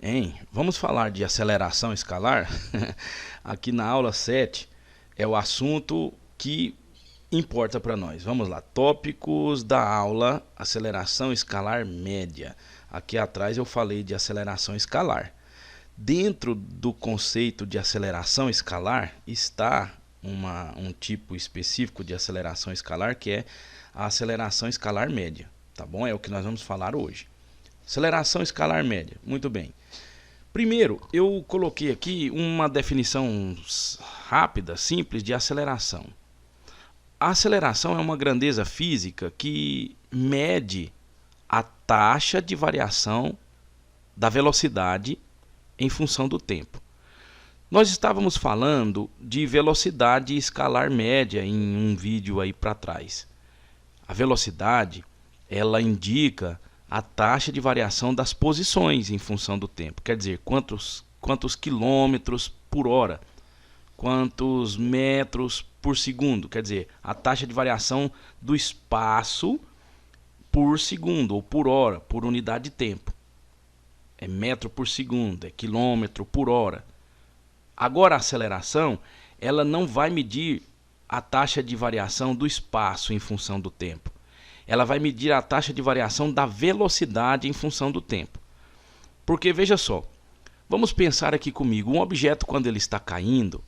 Hein? Vamos falar de aceleração escalar? Aqui na aula 7 é o assunto que importa para nós. Vamos lá, tópicos da aula: aceleração escalar média. Aqui atrás eu falei de aceleração escalar. Dentro do conceito de aceleração escalar está um tipo específico de aceleração escalar, que é a aceleração escalar média. Tá bom? É o que nós vamos falar hoje. Aceleração escalar média. Muito bem. Primeiro, eu coloquei aqui uma definição rápida, simples de aceleração. A aceleração é uma grandeza física que mede a taxa de variação da velocidade em função do tempo. Nós estávamos falando de velocidade escalar média em um vídeo aí para trás. A velocidade, ela indica a taxa de variação das posições em função do tempo. Quer dizer, quantos quilômetros por hora, quantos metros por segundo. Quer dizer, a taxa de variação do espaço por segundo ou por hora, por unidade de tempo. É metro por segundo, é quilômetro por hora. Agora a aceleração, ela não vai medir a taxa de variação do espaço em função do tempo. Ela vai medir a taxa de variação da velocidade em função do tempo. Porque, veja só, vamos pensar aqui comigo, um objeto quando ele está caindo,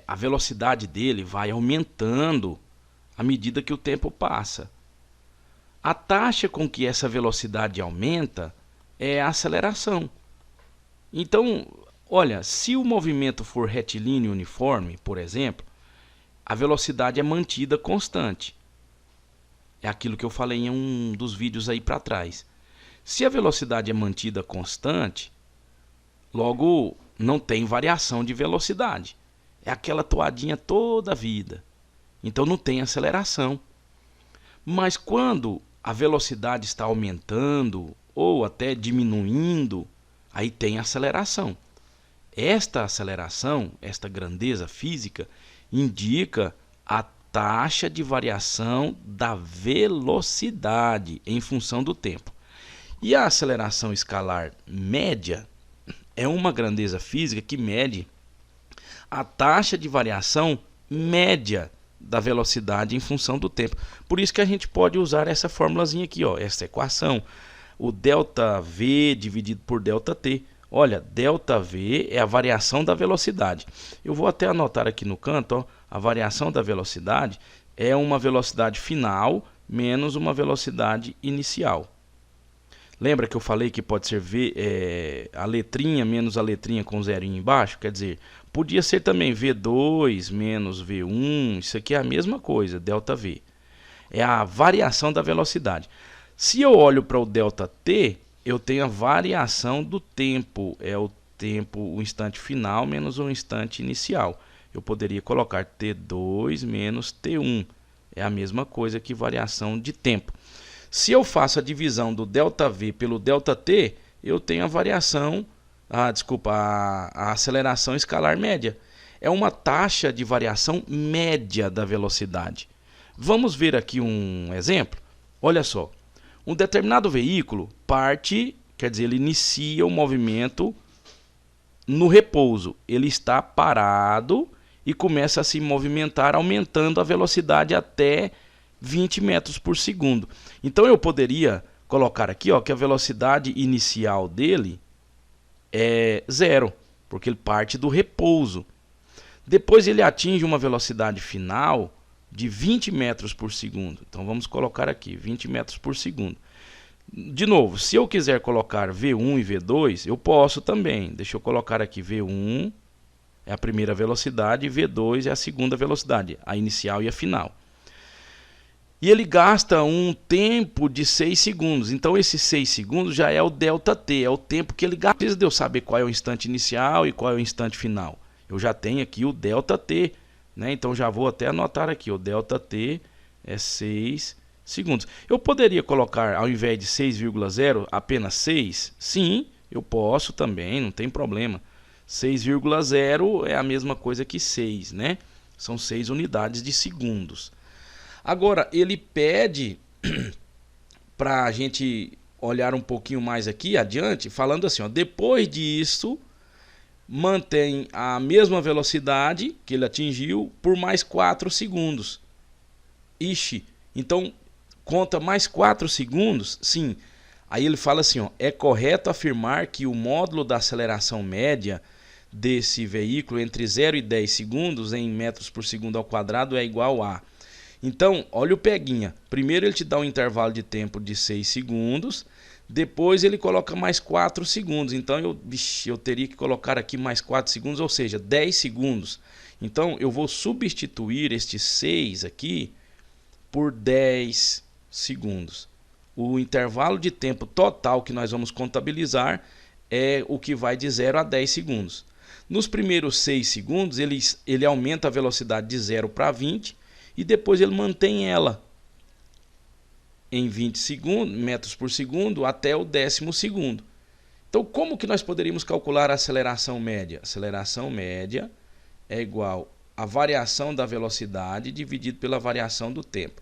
a velocidade dele vai aumentando à medida que o tempo passa. A taxa com que essa velocidade aumenta é a aceleração. Então, olha, se o movimento for retilíneo uniforme, por exemplo, a velocidade é mantida constante. É aquilo que eu falei em um dos vídeos aí para trás. Se a velocidade é mantida constante, logo não tem variação de velocidade. É aquela toadinha toda a vida. Então não tem aceleração. Mas quando a velocidade está aumentando ou até diminuindo, aí tem aceleração. Esta aceleração, esta grandeza física, indica a taxa de variação da velocidade em função do tempo. E a aceleração escalar média é uma grandeza física que mede a taxa de variação média da velocidade em função do tempo. Por isso que a gente pode usar essa formulazinha aqui, ó, essa equação, o ΔV dividido por ΔT. Olha, ΔV é a variação da velocidade. Eu vou até anotar aqui no canto, ó, a variação da velocidade é uma velocidade final menos uma velocidade inicial. Lembra que eu falei que pode ser a letrinha menos a letrinha com zerinho embaixo? Quer dizer, podia ser também V2 menos V1, isso aqui é a mesma coisa, ΔV. É a variação da velocidade. Se eu olho para o ΔT, eu tenho a variação do tempo, é o tempo, o instante final menos o instante inicial. Eu poderia colocar T2 menos T1, é a mesma coisa que variação de tempo. Se eu faço a divisão do ΔV pelo ΔT, eu tenho a variação, a aceleração escalar média. É uma taxa de variação média da velocidade. Vamos ver aqui um exemplo? Olha só, um determinado veículo parte, quer dizer, ele inicia o movimento no repouso. Ele está parado e começa a se movimentar, aumentando a velocidade até 20 metros por segundo. Então eu poderia colocar aqui, ó, que a velocidade inicial dele é zero, porque ele parte do repouso. Depois ele atinge uma velocidade final de 20 metros por segundo. Então vamos colocar aqui 20 metros por segundo. De novo, se eu quiser colocar V1 e V2, eu posso também. Deixa eu colocar aqui V1 é a primeira velocidade e V2 é a segunda velocidade, a inicial e a final. E ele gasta um tempo de 6 segundos. Então esses 6 segundos já é o ΔT, é o tempo que ele gasta. Não precisa de eu saber qual é o instante inicial e qual é o instante final. Eu já tenho aqui o ΔT, né? Então já vou até anotar aqui, o ΔT é 6 segundos. Eu poderia colocar, ao invés de 6,0, apenas 6? Sim, eu posso também, não tem problema. 6,0 é a mesma coisa que 6, né? São 6 unidades de segundos. Agora, ele pede para a gente olhar um pouquinho mais aqui adiante, falando assim, ó, depois disso, mantém a mesma velocidade que ele atingiu por mais 4 segundos. Ixi, então conta mais 4 segundos? Sim. Aí ele fala assim, ó, é correto afirmar que o módulo da aceleração média desse veículo entre 0 e 10 segundos em metros por segundo ao quadrado é igual a... Então, olha o peguinha. Primeiro ele te dá um intervalo de tempo de 6 segundos, depois ele coloca mais 4 segundos. Então eu teria que colocar aqui mais 4 segundos, ou seja, 10 segundos. Então eu vou substituir este 6 aqui por 10 segundos. O intervalo de tempo total que nós vamos contabilizar é o que vai de 0 a 10 segundos. Nos primeiros 6 segundos, ele aumenta a velocidade de 0 para 20 e depois ele mantém ela em 20 metros por segundo até o 10º segundo. Então, como que nós poderíamos calcular a aceleração média? A aceleração média é igual à variação da velocidade dividido pela variação do tempo.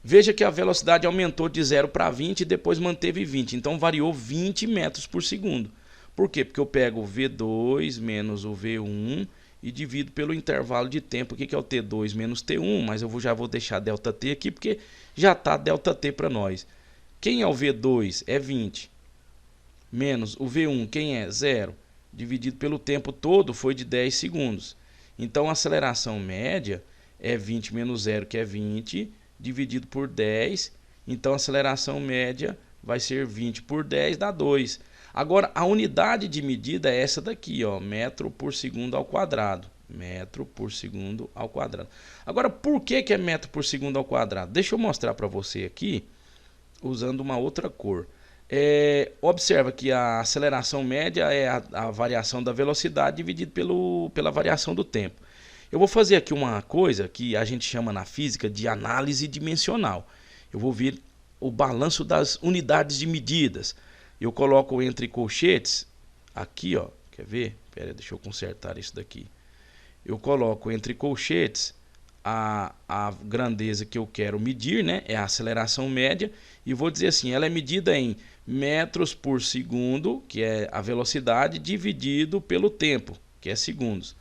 Veja que a velocidade aumentou de 0 para 20 e depois manteve 20. Então variou 20 metros por segundo. Por quê? Porque eu pego o V2 menos o V1 e divido pelo intervalo de tempo. O que é o T2 menos T1? Mas eu já vou deixar ΔT aqui porque já está ΔT para nós. Quem é o V2? É 20. Menos o V1, quem é? 0. Dividido pelo tempo todo foi de 10 segundos. Então a aceleração média é 20 menos 0, que é 20, dividido por 10, então a aceleração média vai ser 20 por 10, dá 2. Agora, a unidade de medida é essa daqui, ó, metro por segundo ao quadrado. Metro por segundo ao quadrado. Agora, por que é metro por segundo ao quadrado? Deixa eu mostrar para você aqui, usando uma outra cor. Observa que a aceleração média é a variação da velocidade dividida pela variação do tempo. Eu vou fazer aqui uma coisa que a gente chama na física de análise dimensional. Eu vou ver o balanço das unidades de medidas. Eu coloco entre colchetes, aqui ó, quer ver? Pera, deixa eu consertar isso daqui. Eu coloco entre colchetes a grandeza que eu quero medir, né? É a aceleração média. E vou dizer assim, ela é medida em metros por segundo, que é a velocidade, dividido pelo tempo, que é segundos.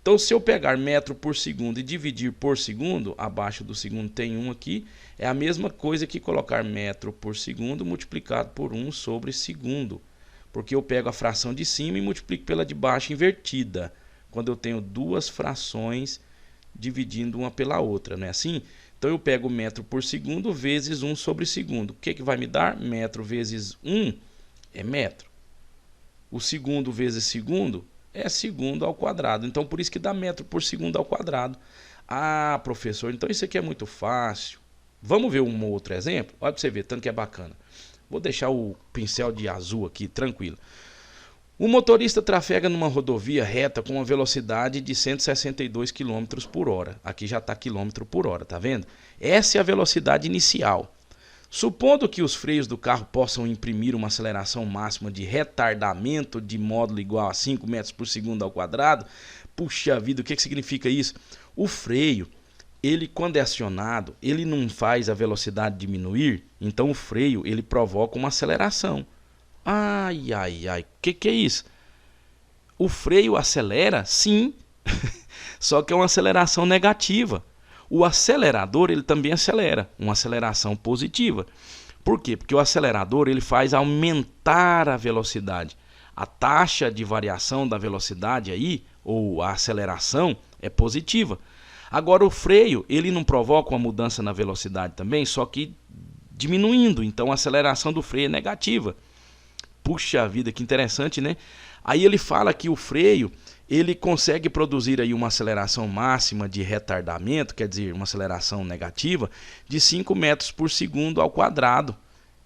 Então, se eu pegar metro por segundo e dividir por segundo, abaixo do segundo tem 1 aqui, é a mesma coisa que colocar metro por segundo multiplicado por 1 sobre segundo. Porque eu pego a fração de cima e multiplico pela de baixo invertida, quando eu tenho duas frações dividindo uma pela outra, não é assim? Então, eu pego metro por segundo vezes 1 sobre segundo. O que vai me dar? Metro vezes 1 é metro. O segundo vezes segundo é segundo ao quadrado. Então, por isso que dá metro por segundo ao quadrado. Ah, professor, então isso aqui é muito fácil. Vamos ver um outro exemplo? Olha para você ver, tanto que é bacana. Vou deixar o pincel de azul aqui, tranquilo. O motorista trafega numa rodovia reta com uma velocidade de 162 km por hora. Aqui já está quilômetro por hora, tá vendo? Essa é a velocidade inicial. Supondo que os freios do carro possam imprimir uma aceleração máxima de retardamento de módulo igual a 5 metros por segundo ao quadrado, puxa vida, o que significa isso? O freio, ele quando é acionado, ele não faz a velocidade diminuir, então o freio ele provoca uma aceleração. Ai, ai, ai, o que é isso? O freio acelera? Sim, só que é uma aceleração negativa. O acelerador ele também acelera, uma aceleração positiva. Por quê? Porque o acelerador ele faz aumentar a velocidade. A taxa de variação da velocidade aí, ou a aceleração, é positiva. Agora o freio ele não provoca uma mudança na velocidade também, só que diminuindo. Então a aceleração do freio é negativa. Puxa vida, que interessante, né? Aí ele fala que o freio ele consegue produzir aí uma aceleração máxima de retardamento, quer dizer, uma aceleração negativa, de 5 metros por segundo ao quadrado.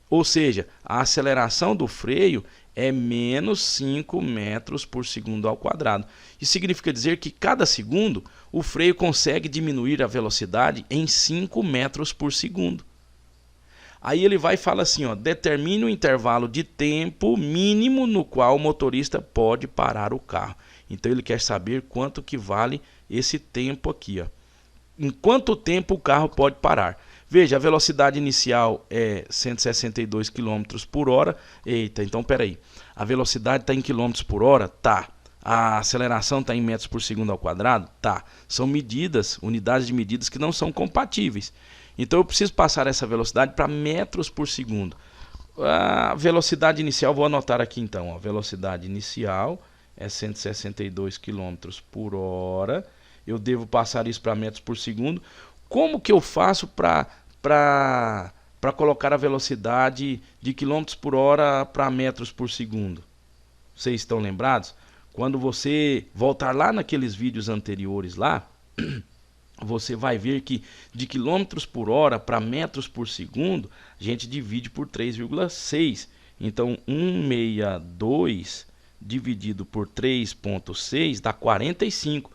Ou seja, a aceleração do freio é menos 5 metros por segundo ao quadrado. Isso significa dizer que cada segundo o freio consegue diminuir a velocidade em 5 metros por segundo. Aí ele vai e fala assim, ó, determine o intervalo de tempo mínimo no qual o motorista pode parar o carro. Então ele quer saber quanto que vale esse tempo aqui, ó. Em quanto tempo o carro pode parar? Veja, a velocidade inicial é 162 km por hora. Eita, então peraí. A velocidade está em km por hora? Tá. A aceleração está em metros por segundo ao quadrado? Tá. São medidas, unidades de medidas que não são compatíveis. Então eu preciso passar essa velocidade para metros por segundo. A velocidade inicial, vou anotar aqui então. A velocidade inicial é 162 km por hora. Eu devo passar isso para metros por segundo. Como que eu faço para colocar a velocidade de km por hora para metros por segundo? Vocês estão lembrados? Quando você voltar lá naqueles vídeos anteriores lá, você vai ver que de km por hora para metros por segundo, a gente divide por 3,6. Então 162 dividido por 3,6 dá 45.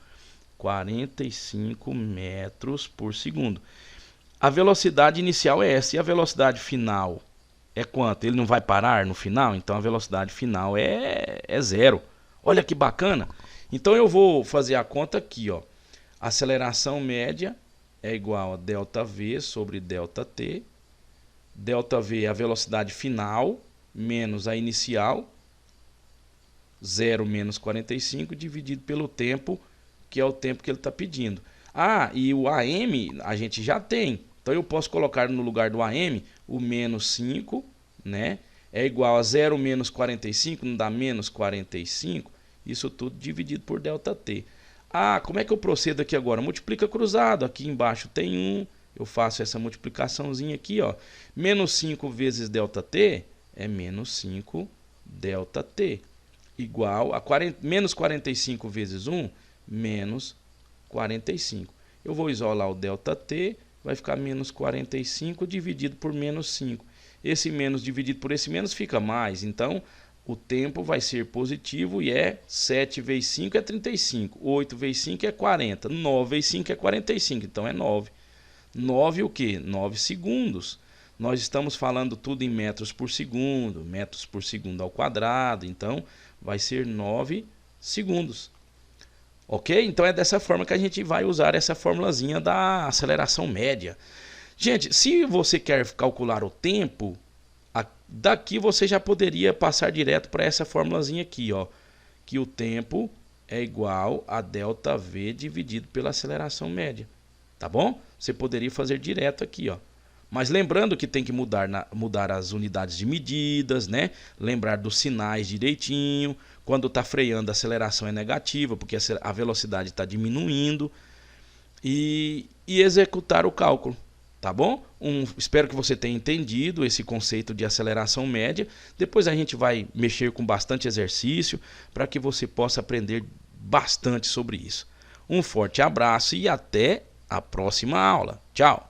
45 metros por segundo. A velocidade inicial é essa. E a velocidade final é quanto? Ele não vai parar no final? Então a velocidade final é zero. Olha que bacana. Então eu vou fazer a conta aqui, ó. A aceleração média é igual a ΔV sobre ΔT. ΔV é a velocidade final menos a inicial. 0 menos 45 dividido pelo tempo, que é o tempo que ele está pedindo. Ah, e o AM a gente já tem. Então eu posso colocar no lugar do AM o menos 5, né? É igual a 0 menos 45, não dá menos 45. Isso tudo dividido por ΔT. Ah, como é que eu procedo aqui agora? Multiplica cruzado. Aqui embaixo tem 1. Eu faço essa multiplicaçãozinha aqui, ó. Menos 5 vezes ΔT é menos 5 ΔT. Igual a menos 45 vezes 1, menos 45. Eu vou isolar o ΔT, vai ficar menos 45 dividido por menos 5. Esse menos dividido por esse menos fica mais, então o tempo vai ser positivo e é 7 vezes 5 é 35, 8 vezes 5 é 40, 9 vezes 5 é 45, então é 9. 9 o quê? 9 segundos. Nós estamos falando tudo em metros por segundo ao quadrado, então vai ser 9 segundos. Ok? Então é dessa forma que a gente vai usar essa formulazinha da aceleração média. Gente, se você quer calcular o tempo, daqui você já poderia passar direto para essa formulazinha aqui, ó, que o tempo é igual a ΔV dividido pela aceleração média. Tá bom? Você poderia fazer direto aqui, ó. Mas lembrando que tem que mudar as unidades de medidas, né? Lembrar dos sinais direitinho. Quando está freando, a aceleração é negativa, porque a velocidade está diminuindo. E executar o cálculo, tá bom? Espero que você tenha entendido esse conceito de aceleração média. Depois a gente vai mexer com bastante exercício para que você possa aprender bastante sobre isso. Um forte abraço e até a próxima aula. Tchau!